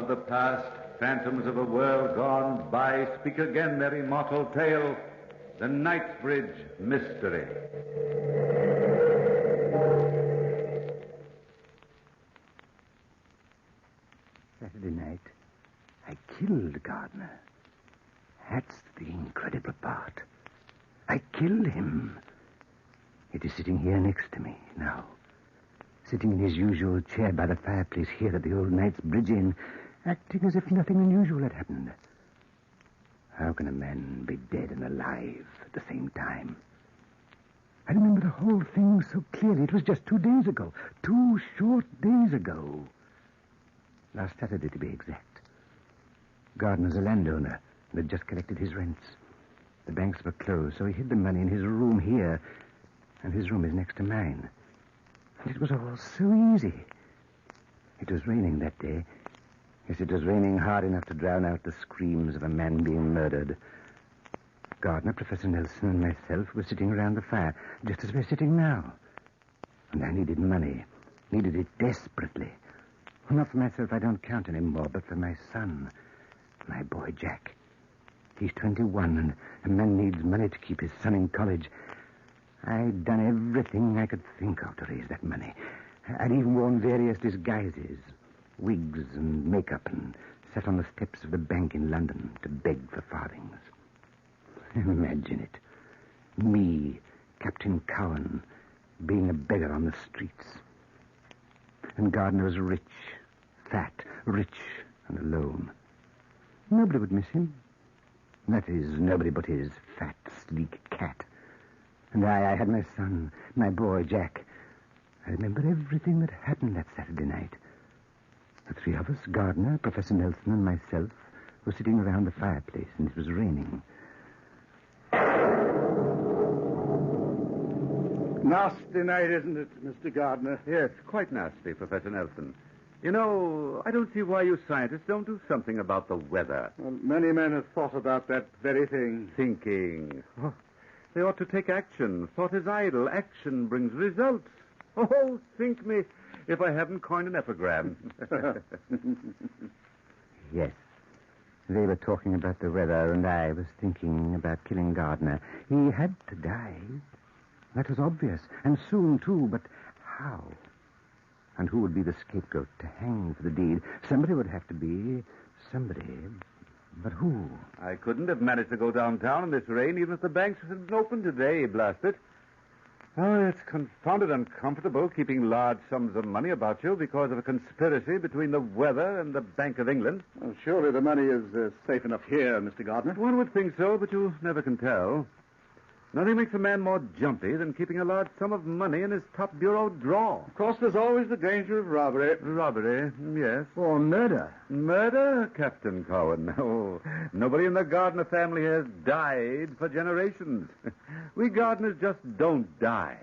of the past, phantoms of a world gone by, speak again their immortal tale, the Knightsbridge Mystery. Saturday night, I killed Gardner. That's the incredible part. I killed him. It is sitting here next to me now. Sitting in his usual chair by the fireplace here at the old Knightsbridge Inn, acting as if nothing unusual had happened. How can a man be dead and alive at the same time? I remember the whole thing so clearly. It was just 2 days ago. 2 short days ago. Last Saturday, to be exact. Gardner's a landowner and had just collected his rents. The banks were closed, so he hid the money in his room here, and his room is next to mine. And it was all so easy. It was raining that day. Yes, it was raining hard enough to drown out the screams of a man being murdered. Gardner, Professor Nelson, and myself were sitting around the fire, just as we're sitting now. And I needed money. Needed it desperately. Well, not for myself, I don't count anymore, but for my son, my boy Jack. He's 21, and a man needs money to keep his son in college. I'd done everything I could think of to raise that money. I'd even worn various disguises, wigs and makeup, and sat on the steps of the bank in London to beg for farthings. Imagine it. Me, Captain Cowan, being a beggar on the streets. And Gardner was rich, fat, rich, and alone. Nobody would miss him. That is, nobody but his fat, sleek cat. And I had my son, my boy, Jack. I remember everything that happened that Saturday night. The 3 of us, Gardner, Professor Nelson, and myself, were sitting around the fireplace, and it was raining. Nasty night, isn't it, Mr. Gardner? Yes, quite nasty, Professor Nelson. You know, I don't see why you scientists don't do something about the weather. Well, many men have thought about that very thing. Thinking. Oh, they ought to take action. Thought is idle. Action brings results. Oh, think me, if I haven't coined an epigram. Yes. They were talking about the weather, and I was thinking about killing Gardner. He had to die. That was obvious, and soon, too, but how? And who would be the scapegoat to hang for the deed? Somebody would have to be. Somebody. But who? I couldn't have managed to go downtown in this rain, even if the banks had been open today, blast it. Oh, it's confounded uncomfortable keeping large sums of money about you because of a conspiracy between the weather and the Bank of England. Well, surely the money is safe enough here, Mr. Gardner. One would think so, but you never can tell. Nothing makes a man more jumpy than keeping a large sum of money in his top bureau drawer. Of course, there's always the danger of robbery. Robbery, yes. Or murder. Murder, Captain Cowan. Oh, nobody in the Gardner family has died for generations. We Gardners just don't die.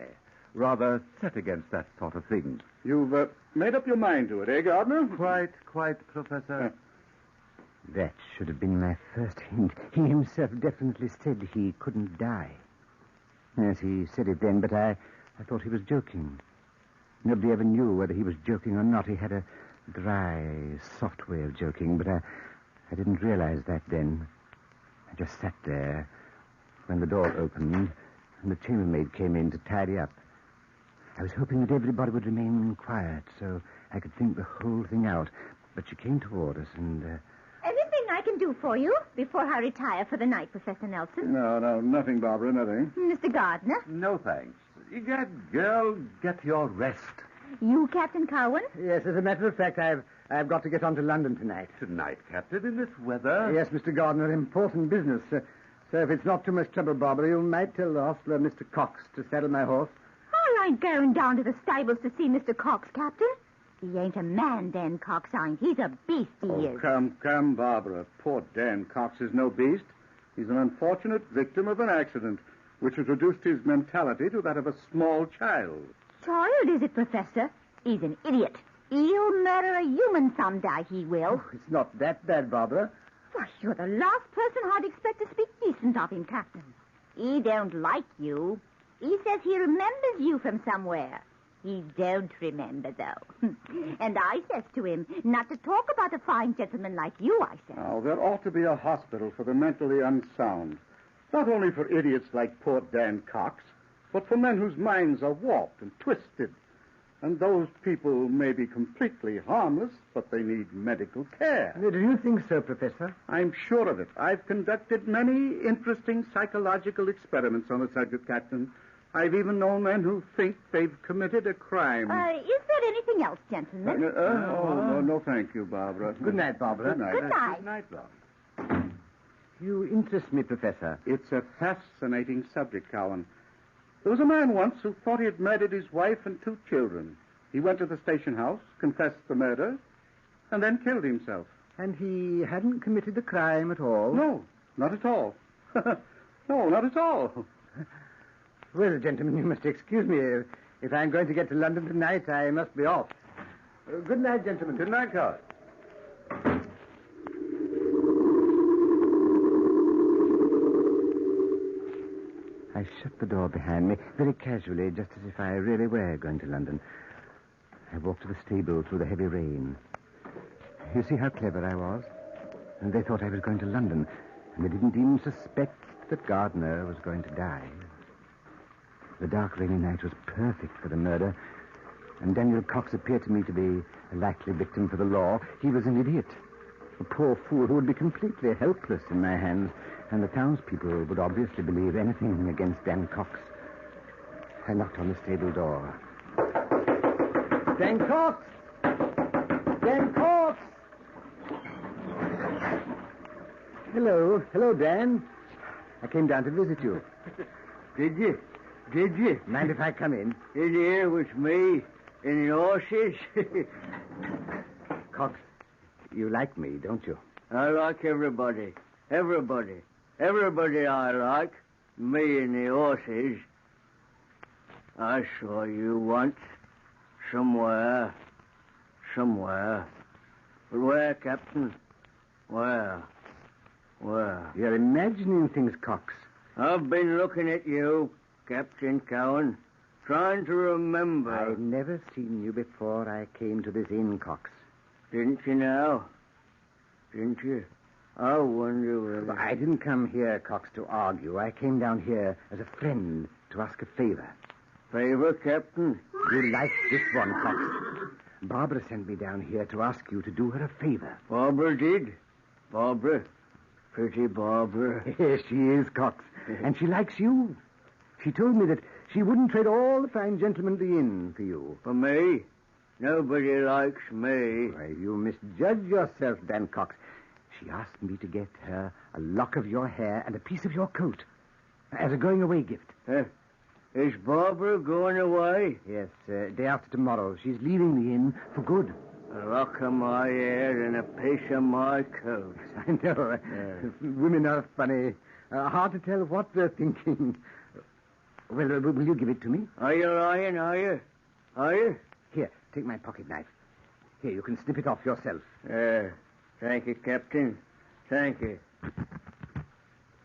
Rather set against that sort of thing. You've made up your mind to it, eh, Gardner? Quite, Professor. That should have been my first hint. He himself definitely said he couldn't die. Yes, he said it then, but I thought he was joking. Nobody ever knew whether he was joking or not. He had a dry, soft way of joking, but I didn't realize that then. I just sat there when the door opened and the chambermaid came in to tidy up. I was hoping that everybody would remain quiet so I could think the whole thing out, but she came toward us and... Anything I can do for you before I retire for the night, Professor Nelson? No, nothing, Barbara, nothing. Mr. Gardner? No, thanks. Girl, get your rest. You, Captain Cowan? Yes, as a matter of fact, I've got to get on to London tonight. Tonight, Captain, in this weather? Yes, Mr. Gardner, important business. So if it's not too much trouble, Barbara, you might tell the hostler, Mr. Cox, to saddle my horse. I ain't going down to the stables to see Mr. Cox, Captain. He ain't a man, Dan Cox ain't. He's a beast, he is. Come, Barbara. Poor Dan Cox is no beast. He's an unfortunate victim of an accident, which has reduced his mentality to that of a small child. Child, is it, Professor? He's an idiot. He'll murder a human someday, he will. Oh, it's not that bad, Barbara. Why, you're the last person I'd expect to speak decent of him, Captain. He don't like you. He says he remembers you from somewhere. He don't remember, though. And I says to him, not to talk about a fine gentleman like you, I says. Now, there ought to be a hospital for the mentally unsound. Not only for idiots like poor Dan Cox, but for men whose minds are warped and twisted. And those people may be completely harmless, but they need medical care. Do you think so, Professor? I'm sure of it. I've conducted many interesting psychological experiments on the subject, Captain. I've even known men who think they've committed a crime. Is there anything else, gentlemen? No, thank you, Barbara. Good night, Barbara. Good night. Good night. Good night, Barbara. You interest me, Professor. It's a fascinating subject, Cowan. There was a man once who thought he had murdered his wife and 2 children. He went to the station house, confessed the murder, and then killed himself. And he hadn't committed the crime at all? No, not at all. No, not at all. Well, gentlemen, you must excuse me. If I'm going to get to London tonight, I must be off. Good night, gentlemen. Good night, Carl. I shut the door behind me very casually, just as if I really were going to London. I walked to the stable through the heavy rain. You see how clever I was? And they thought I was going to London, and they didn't even suspect that Gardner was going to die. The dark, rainy night was perfect for the murder, and Daniel Cox appeared to me to be a likely victim for the law. He was an idiot, a poor fool who would be completely helpless in my hands, and the townspeople would obviously believe anything against Dan Cox. I knocked on the stable door. Dan Cox! Dan Cox! Hello, Dan. I came down to visit you. Did you? Did you? Mind if I come in? In here with me and the horses? Cox, you like me, don't you? I like everybody. Everybody. Everybody I like. Me and the horses. I saw you once. Somewhere. But where, Captain? Where? You're imagining things, Cox. I've been looking at you, Captain Cowan, trying to remember. I've never seen you before I came to this inn, Cox. Didn't you now? Didn't you? I wonder whether... Well, I didn't come here, Cox, to argue. I came down here as a friend to ask a favor. Favor, Captain? You like this one, Cox. Barbara sent me down here to ask you to do her a favor. Barbara did? Barbara? Pretty Barbara. Yes, she is, Cox. And she likes you. She told me that she wouldn't trade all the fine gentlemen at the inn for you. For me? Nobody likes me. Why, you misjudge yourself, Dan Cox. She asked me to get her a lock of your hair and a piece of your coat as a going-away gift. Is Barbara going away? Yes, day after tomorrow. She's leaving the inn for good. A lock of my hair and a piece of my coat. I know. Women are funny. Hard to tell what they're thinking. Well, will you give it to me? Are you lying, are you? Are you? Here, take my pocket knife. Here, you can snip it off yourself. Thank you, Captain. Thank you.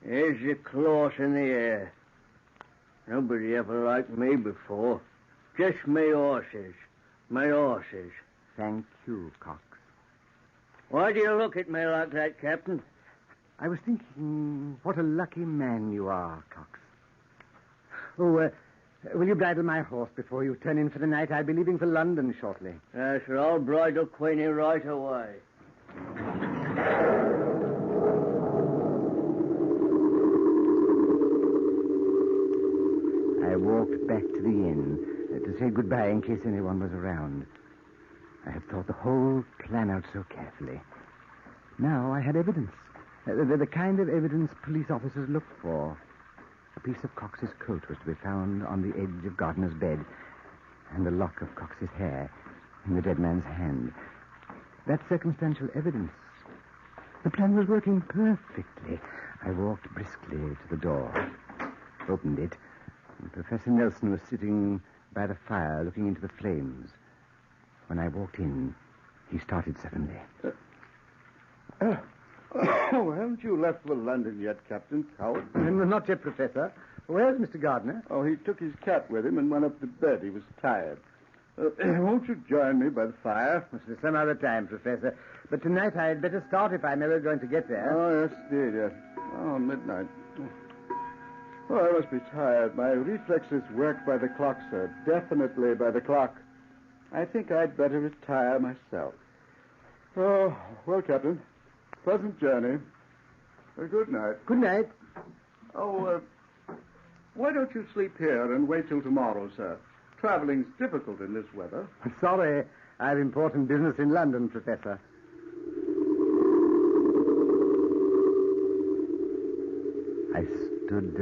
Here's the cloth in the air. Nobody ever liked me before. Just my horses. My horses. Thank you, Cox. Why do you look at me like that, Captain? I was thinking what a lucky man you are, Cox. Oh, will you bridle my horse before you turn in for the night? I'll be leaving for London shortly. Yes, sir, I'll bridle Queenie right away. I walked back to the inn to say goodbye in case anyone was around. I had thought the whole plan out so carefully. Now I had evidence. The kind of evidence police officers look for. A piece of Cox's coat was to be found on the edge of Gardner's bed, and a lock of Cox's hair in the dead man's hand. That's circumstantial evidence. The plan was working perfectly. I walked briskly to the door, opened it, and Professor Nelson was sitting by the fire looking into the flames. When I walked in, he started suddenly. Haven't you left for London yet, Captain Cowan? Not yet, Professor. Where's Mr. Gardner? Oh, he took his cat with him and went up to bed. He was tired. Won't you join me by the fire? Some other time, Professor. But tonight I'd better start if I'm ever going to get there. Oh, yes, indeed, yes. Oh, midnight. Oh, I must be tired. My reflexes work by the clock, sir. Definitely by the clock. I think I'd better retire myself. Oh, well, Captain. Pleasant journey. Good night. Good night. Oh, why don't you sleep here and wait till tomorrow, sir? Traveling's difficult in this weather. Sorry, I have important business in London, Professor. I stood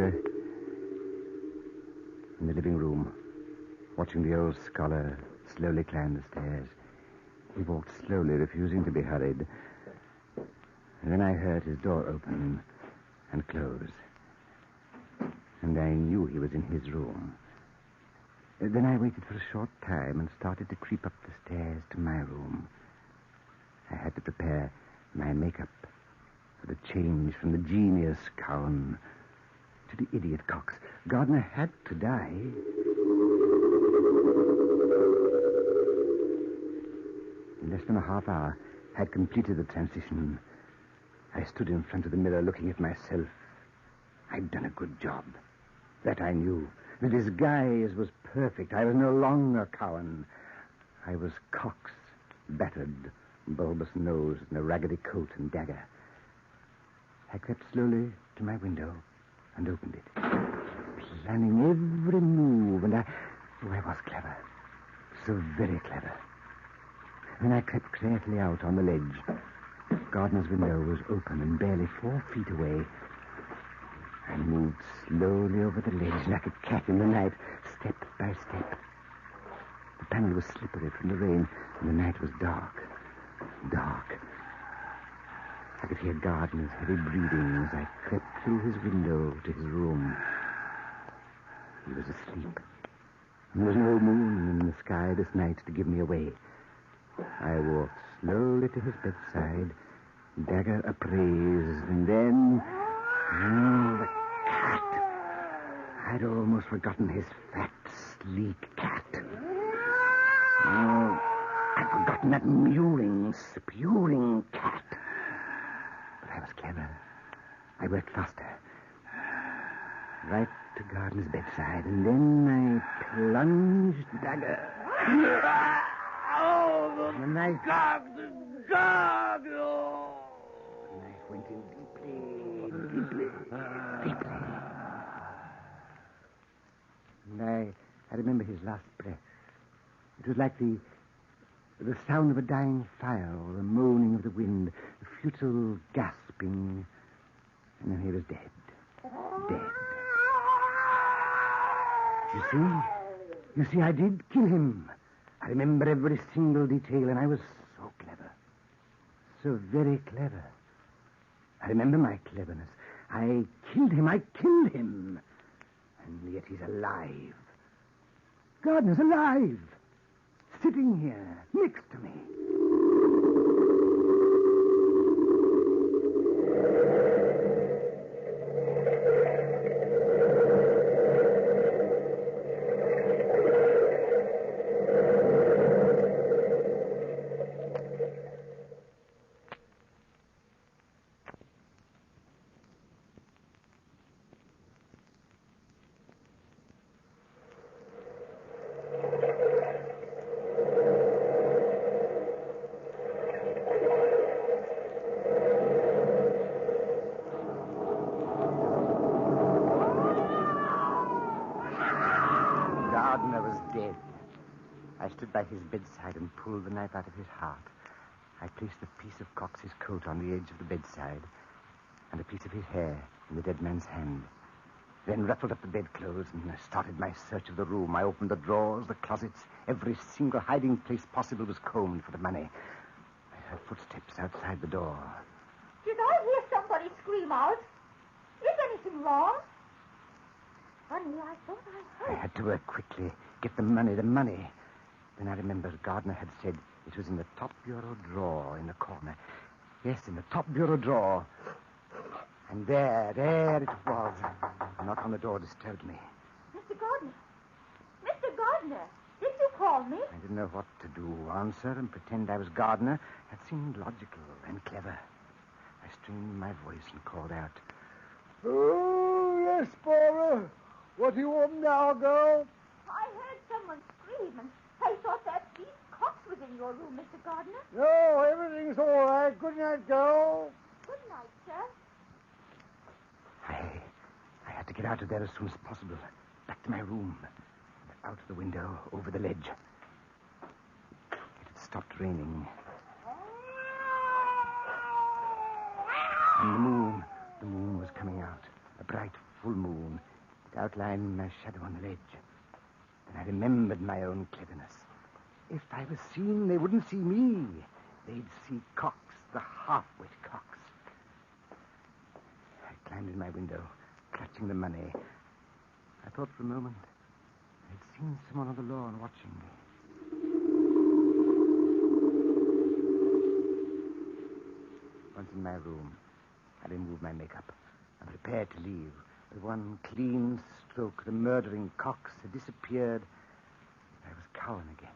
in the living room, watching the old scholar slowly climb the stairs. He walked slowly, refusing to be hurried. And then I heard his door open and close. And I knew he was in his room. Then I waited for a short time and started to creep up the stairs to my room. I had to prepare my makeup for the change from the genius Cowan to the idiot Cox. Gardner had to die. In less than a half hour, I had completed the transition. I stood in front of the mirror looking at myself. I'd done a good job. That I knew. The disguise was perfect. I was no longer Cowan. I was Cox, battered, bulbous nose, and a raggedy coat and dagger. I crept slowly to my window and opened it, planning every move, and I was clever. So very clever. Then I crept carefully out on the ledge. Gardner's window was open and barely 4 feet away. I moved slowly over the ledge like a cat in the night, step by step. The panel was slippery from the rain, and the night was dark. Dark. I could hear Gardner's heavy breathing as I crept through his window to his room. He was asleep. And there was no moon in the sky this night to give me away. I walked slowly to his bedside, dagger upraised, and then... Oh, the cat. I'd almost forgotten his fat, sleek cat. Oh, I'd forgotten that mewing, spewing cat. But I was clever. I worked faster. Right to Gardner's bedside, and then I plunged dagger. The knife... The knife went in deeply. And I remember his last breath. It was like the sound of a dying fire or the moaning of the wind, the futile gasping. And then he was dead. Dead. You see, I did kill him. I remember every single detail, and I was so clever. So very clever. I remember my cleverness. I killed him. And yet he's alive. Gardner's alive. Sitting here, next to me. Dead. I stood by his bedside and pulled the knife out of his heart. I placed a piece of Cox's coat on the edge of the bedside and a piece of his hair in the dead man's hand. Then ruffled up the bedclothes and started my search of the room. I opened the drawers, the closets. Every single hiding place possible was combed for the money. I heard footsteps outside the door. Did I hear somebody scream out? Is anything wrong? Honey, I thought I heard. I had to work quickly. Get the money. Then I remembered Gardner had said it was in the top bureau drawer in the corner. Yes, in the top bureau drawer. And there it was. A knock on the door disturbed me. Mr. Gardner. Mr. Gardner. Did you call me? I didn't know what to do. Answer and pretend I was gardener. That seemed logical and clever. I strained my voice and called out. Oh, yes, Barbara. What do you want now, girl? I heard someone scream, and I thought that beast Cox was in your room, Mr. Gardner. No, everything's all right. Good night, girl. Good night, sir. I had to get out of there as soon as possible. Back to my room. Out the window, over the ledge. It had stopped raining. And the moon was coming out. A bright, full moon. It outlined my shadow on the ledge. And I remembered my own cleverness. If I was seen, they wouldn't see me. They'd see Cox, the half-wit Cox. I climbed in my window, clutching the money. I thought for a moment I'd seen someone on the lawn watching me. Once in my room, I removed my makeup and prepared to leave. With one clean stroke, the murdering Cox had disappeared. I was Cowan again.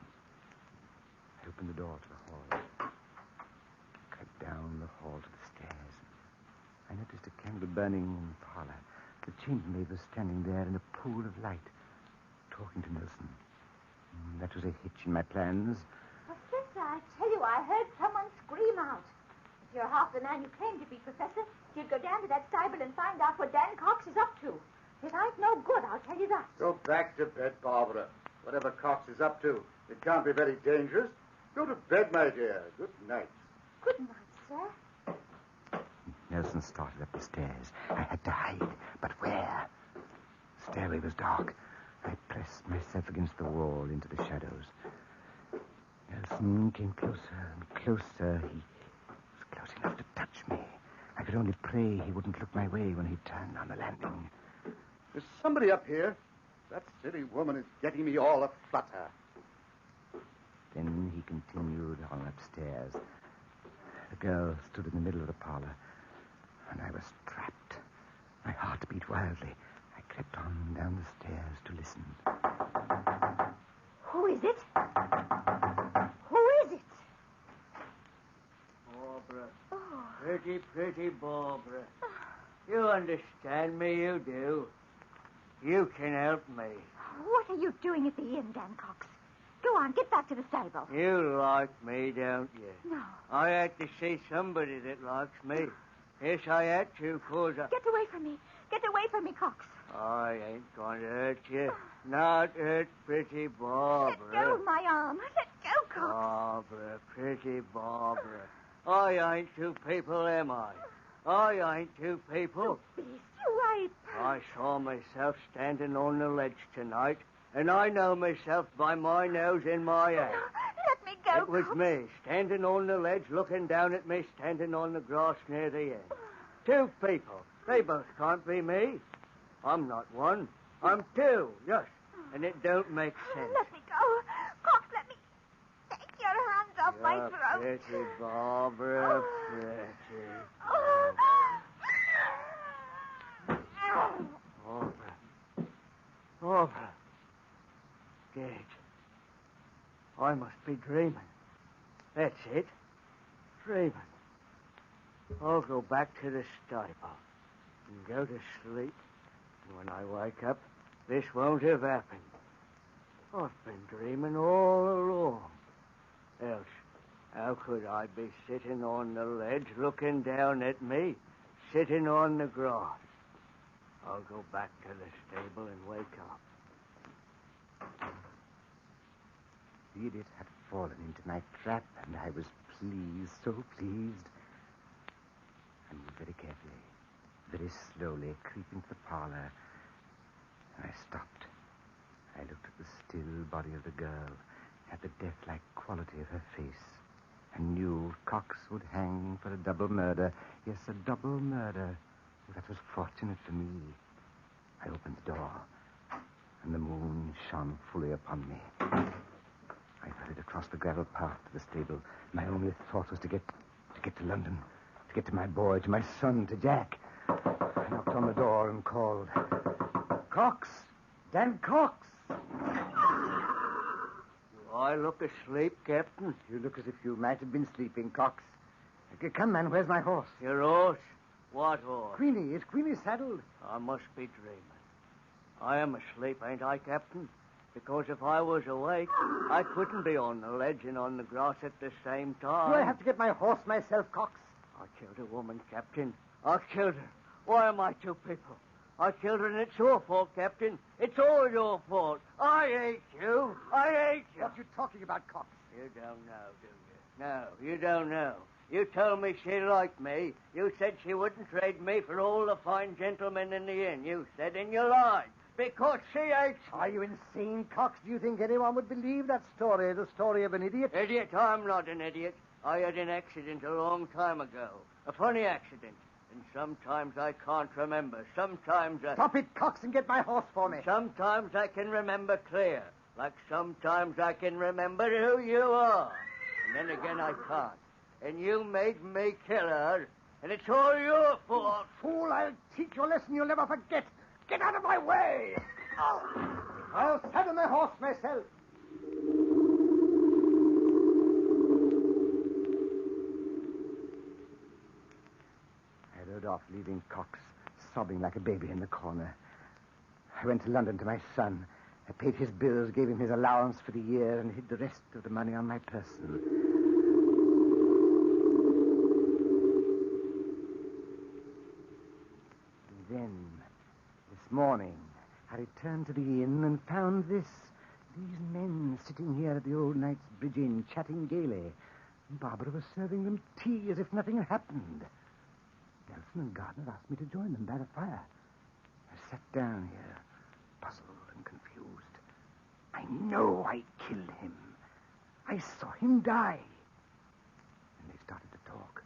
I opened the door to the hall. Crept down the hall to the stairs. I noticed a candle burning in the parlor. The chambermaid was standing there in a pool of light, talking to Nelson. That was a hitch in my plans. Professor, I tell you, I heard someone scream out. If you're half the man you claim to be, Professor, you'd go down to that stable and find out what Dan Cox is up to. It ain't no good, I'll tell you that. Go back to bed, Barbara. Whatever Cox is up to, it can't be very dangerous. Go to bed, my dear. Good night. Good night, sir. Nelson started up the stairs. I had to hide, but where? The stairway was dark. I pressed myself against the wall into the shadows. Nelson came closer and closer. He was close enough to touch me. I could only pray he wouldn't look my way when he turned on the landing. There's somebody up here. That silly woman is getting me all aflutter. Then he continued on upstairs. The girl stood in the middle of the parlor, and I was trapped. My heart beat wildly. I crept on down the stairs to listen. Who is it? Who is it? Barbara. Oh. Pretty, pretty Barbara. You understand me, you do. You can help me. What are you doing at the inn, Dan Cox? Go on, get back to the stable. You like me, don't you? No. I had to see somebody that likes me. Yes, I had to, 'cause I... Get away from me. Get away from me, Cox. I ain't going to hurt you. Not hurt pretty Barbara. Let go of my arm. Let go, Cox. Barbara, pretty Barbara. I ain't two people, am I? I ain't two people. Beast, you ain't. I saw myself standing on the ledge tonight, and I know myself by my nose in my hand. Let me go, It was Cox. me, standing on the ledge, looking down at me, standing on the grass near the end. Two people. They both can't be me. I'm not one. I'm two, yes. And it don't make sense. Let me go. Cox, let me. Take your hands off my You're throat. pretty, Barbara, pretty. Oh. Barbara. Barbara. Dead. I must be dreaming. That's it. Dreaming. I'll go back to the stable and go to sleep. And when I wake up, this won't have happened. I've been dreaming all along. Else, how could I be sitting on the ledge looking down at me, sitting on the grass? I'll go back to the stable and wake up. The idiot had fallen into my trap, and I was pleased, so pleased. I moved very carefully, very slowly, creeping to the parlor, and I stopped. I looked at the still body of the girl, at the death-like quality of her face, and knew Cox would hang for a double murder. Yes, a double murder. That was fortunate for me. I opened the door, and the moon shone fully upon me. I hurried across the gravel path to the stable. My only thought was to get to London, to get to my boy, to my son, to Jack. I knocked on the door and called, "Cox! Dan Cox!" I look asleep, Captain? You look as if you might have been sleeping, Cox. Come, man, where's my horse? Your horse? What horse? Queenie. Is Queenie saddled? I must be dreaming. I am asleep, ain't I, Captain? Because if I was awake, I couldn't be on the ledge and on the grass at the same time. Do I have to get my horse myself, Cox? I killed a woman, Captain. I killed her. Why am I two people? I killed her, and it's your fault, Captain. It's all your fault. I hate you. I hate you. What are you talking about, Cox? You don't know, do you? No, you don't know. You told me she liked me. You said she wouldn't trade me for all the fine gentlemen in the inn. You said, and you lied. Because she hates me. Are you insane, Cox? Do you think anyone would believe that story, the story of an idiot? Idiot? I'm not an idiot. I had an accident a long time ago. A funny accident. And sometimes I can't remember. Sometimes I... Stop it, Cox, and get my horse for me. Sometimes I can remember clear. Like sometimes I can remember who you are. And then again I can't. And you made me kill her. And it's all your fault. Fool, I'll teach you a lesson you'll never forget. Get out of my way! Oh, I'll saddle my horse myself. I rode off, leaving Cox sobbing like a baby in the corner. I went to London to my son. I paid his bills, gave him his allowance for the year, and hid the rest of the money on my person. And then, this morning, I returned to the inn and found these men sitting here at the old Knight's Bridge Inn, chatting gaily. Barbara was serving them tea as if nothing had happened. Nelson and Gardner asked me to join them by the fire. I sat down here, puzzled and confused. I know I killed him. I saw him die. And they started to talk.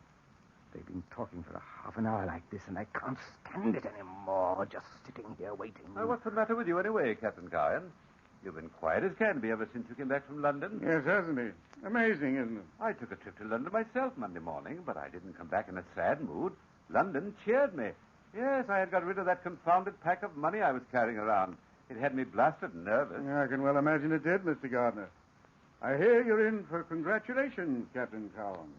They've been talking for a half an hour like this, and I can't stand it anymore, just sitting here waiting. What's the matter with you anyway, Captain Cowan? You've been quiet as can be ever since you came back from London. Yes, hasn't he? Amazing, isn't it? I took a trip to London myself Monday morning, but I didn't come back in a sad mood. London cheered me. Yes, I had got rid of that confounded pack of money I was carrying around. It had me blasted nervous. Yeah, I can well imagine it did, Mr. Gardner. I hear you're in for congratulations, Captain Cowan.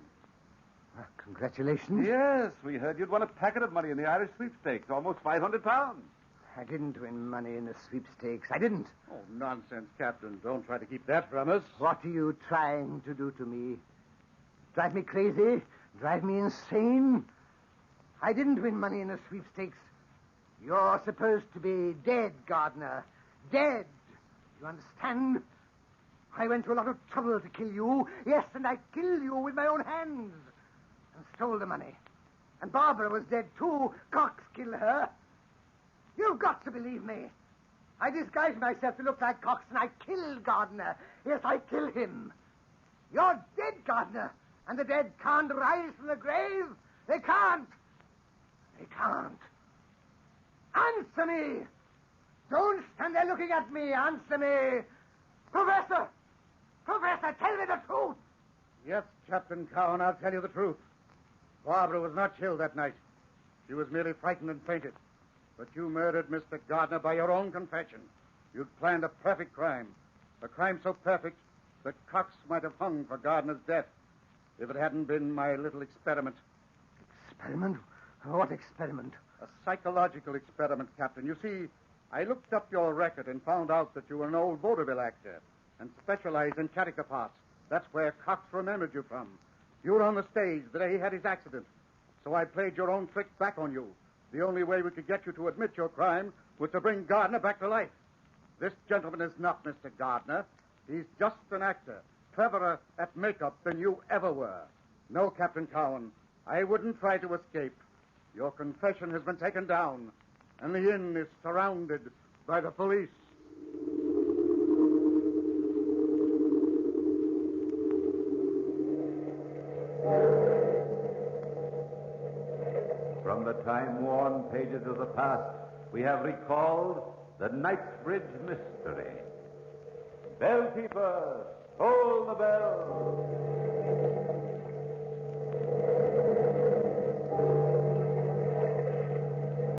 Congratulations. Yes, we heard you'd won a packet of money in the Irish sweepstakes, almost £500. I didn't win money in the sweepstakes. I didn't. Oh, nonsense, Captain. Don't try to keep that from us. What are you trying to do to me? Drive me crazy? Drive me insane? I didn't win money in the sweepstakes. You're supposed to be dead, Gardner. Dead. You understand? I went to a lot of trouble to kill you. Yes, and I killed you with my own hands. And stole the money. And Barbara was dead, too. Cox killed her. You've got to believe me. I disguised myself to look like Cox, and I killed Gardner. Yes, I killed him. You're dead, Gardner. And the dead can't rise from the grave. They can't. They can't. Answer me. Don't stand there looking at me. Answer me. Professor! Professor, tell me the truth. Yes, Captain Cowan, I'll tell you the truth. Barbara was not killed that night. She was merely frightened and fainted. But you murdered Mr. Gardner by your own confession. You'd planned a perfect crime. A crime so perfect that Cox might have hung for Gardner's death if it hadn't been my little experiment. Experiment? What experiment? A psychological experiment, Captain. You see, I looked up your record and found out that you were an old vaudeville actor and specialized in character parts. That's where Cox remembered you from. You were on the stage the day he had his accident. So I played your own trick back on you. The only way we could get you to admit your crime was to bring Gardner back to life. This gentleman is not Mr. Gardner. He's just an actor, cleverer at makeup than you ever were. No, Captain Cowan, I wouldn't try to escape. Your confession has been taken down, and the inn is surrounded by the police. From the time-worn pages of the past, we have recalled the Knightsbridge mystery. Bellkeeper, toll the bell.